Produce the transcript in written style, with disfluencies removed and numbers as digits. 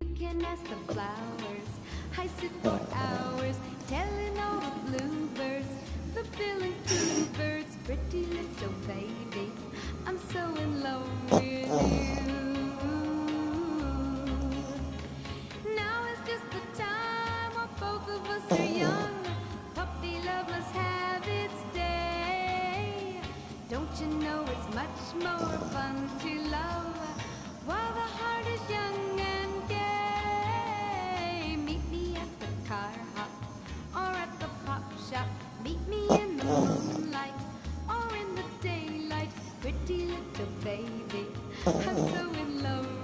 You can ask the flowers. I sit for hours telling all the bluebirds, the billy bluebirds, pretty little baby, I'm so in love with you. Now is just the time when both of us are young. Puppy love must have its day. Don't you know it's much more fun to love while the heart is young and gay? Meet me at the car hop or at the pop shop. Meet me in the moonlight or in the daylight. Pretty little baby, I'm so in love